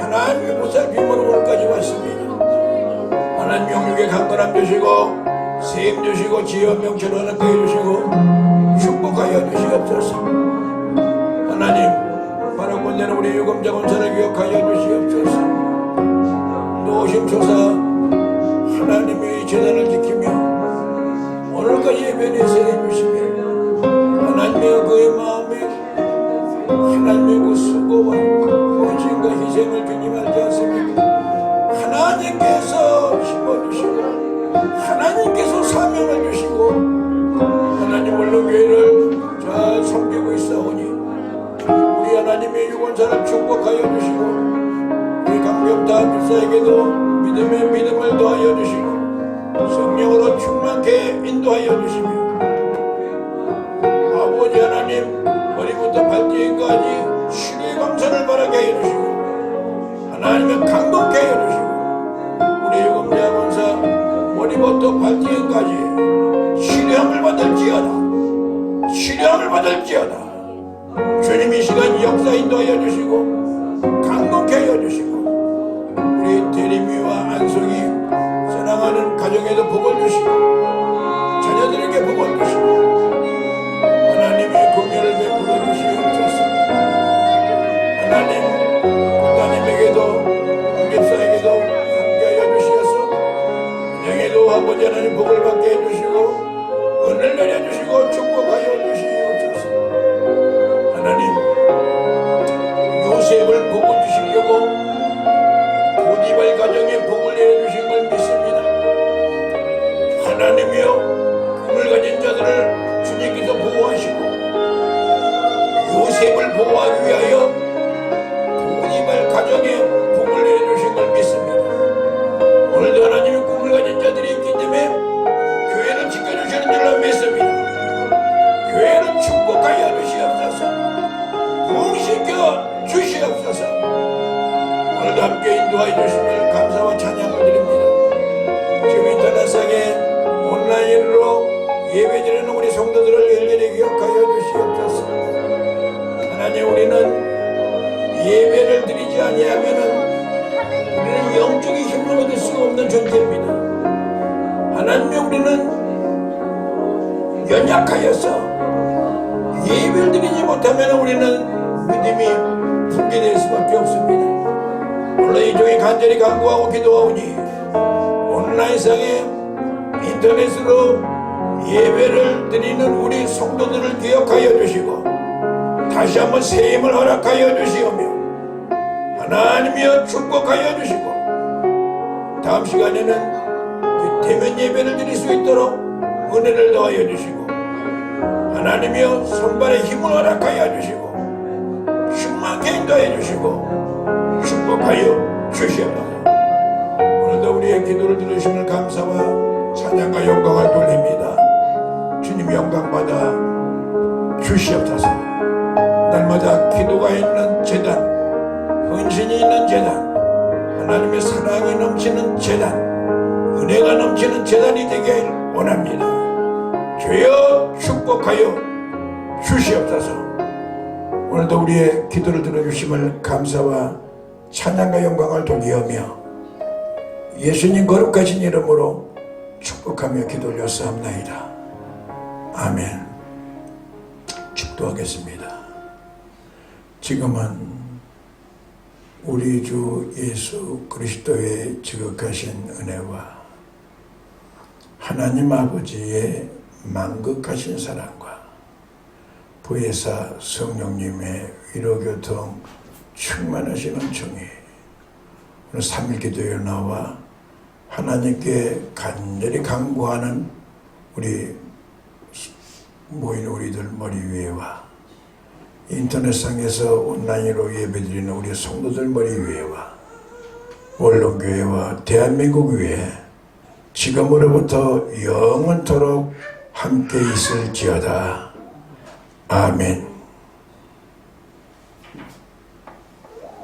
하나님의 보살핌으로 오늘까지 왔습니다. 하나님 영육의 강건함 주시고 세임 주시고 지혜와 명철을 허락해 주시고 축복하여 주시옵소서. 하나님 바라본대로 우리 유검자 권사를 기억하여 주시옵소서. 노심초사 하나님의 재단을 지키며 오늘까지 예배를 세해 주시며 하나님의 그의 마음에 하나님의 그 수고와 헌신과 희생을 주님 알지 않습니까? 하나님께서 심어주시고 하나님께서 사명을 주시고 하나님 원룸교회를 잘 섬기고 있사오니 우리 하나님의 유권사를 축복하여 주시고 우리 강병타 집사에게도 믿음의 믿음을 더하여 주시고 성령으로 충만케 인도하여 주시며 아버지 하나님 머리부터 발뒤까지 신의 감사를 바라게 해 주시고 하나님의 강동케 해 주시고 우리 유검자 권사 머리부터 발뒤까지 복을 받을지어다. 주님 이 시간 역사 인도하여 주시고 강동케 하여 주시고 우리 대림이와 안송이 사랑하는 가정에도 복을 주시고 자녀들에게 복을 주시고 하나님의 공연을 베풀어 주시옵소서. 하나님 군사님에게도 공집사에게도 함께하여 주시어서 은행에도 아버지 하나님 복을 받게 해주시고 은을 내려주시고 축복하여 주시옵소서. 하나님 요셉을 복을 주시려고 보디발 가정에 복을 내려주신 걸 믿습니다. 하나님이여 꿈을 가진 자들을 주님께서 보호하시고 요셉을 보호하기 위하여 보디발 가정에 복을 내려주신 걸 믿습니다. 오늘도 하나님의 꿈을 가진 자들이 있기 때문에 교회를 지켜주시는 줄로 믿습니다. 교회를 축복하여 주시옵소서. 부흥시켜 주시옵소서. 오늘도 함께 인도하여 주심을 감사와 찬양을 드립니다. 지금 인터넷상에 온라인으로 예배드리는 우리 성도들을 일일이 기억하여 주시옵소서. 하나님 우리는 예배를 드리지 아니하면은 우리는 영적인 힘을 얻을 수가 없는 존재입니다. 하나님 우리는 연약하여서 예배를 드리지 못하면 우리는 믿음이 붕괴될 수밖에 없습니다. 물론 이 종이 간절히 간구하고 기도하오니 온라인상에 인터넷으로 예배를 드리는 우리 성도들을 기억하여 주시고 다시 한번 새 힘을 허락하여 주시오며 하나님이여 축복하여 주시고 다음 시간에는 대면 예배를 드릴 수 있도록 은혜를 더하여 주시고 하나님이여 손발에 힘을 허락하여 주시고 충만케 인도하여 주시고 축복하여 주시옵소서. 오늘도 우리의 기도를 들으심을 감사와 찬양과 영광을 돌립니다. 주님 영광 받아 주시옵소서. 날마다 기도가 있는 제단, 헌신이 있는 제단, 하나님의 사랑이 넘치는 제단, 은혜가 넘치는 제단이 되게 원합니다. 주여 축복하여 주시옵소서. 오늘도 우리의 기도를 들어주심을 감사와 찬양과 영광을 돌리오며 예수님 거룩하신 이름으로 축복하며 기도 올렸사옵나이다. 아멘. 축도하겠습니다. 지금은 우리 주 예수 그리스도의 지극하신 은혜와 하나님 아버지의 만극하신 사랑과 부회사 성령님의 위로교통 충만하신 은총이 오늘 3일 기도에 나와 하나님께 간절히 간구하는 우리 모인 우리들 머리 위에와 인터넷상에서 온라인으로 예배드리는 우리 성도들 머리 위에와 원로교회와 대한민국 위에 지금으로부터 영원토록 함께 있을지어다. 아멘.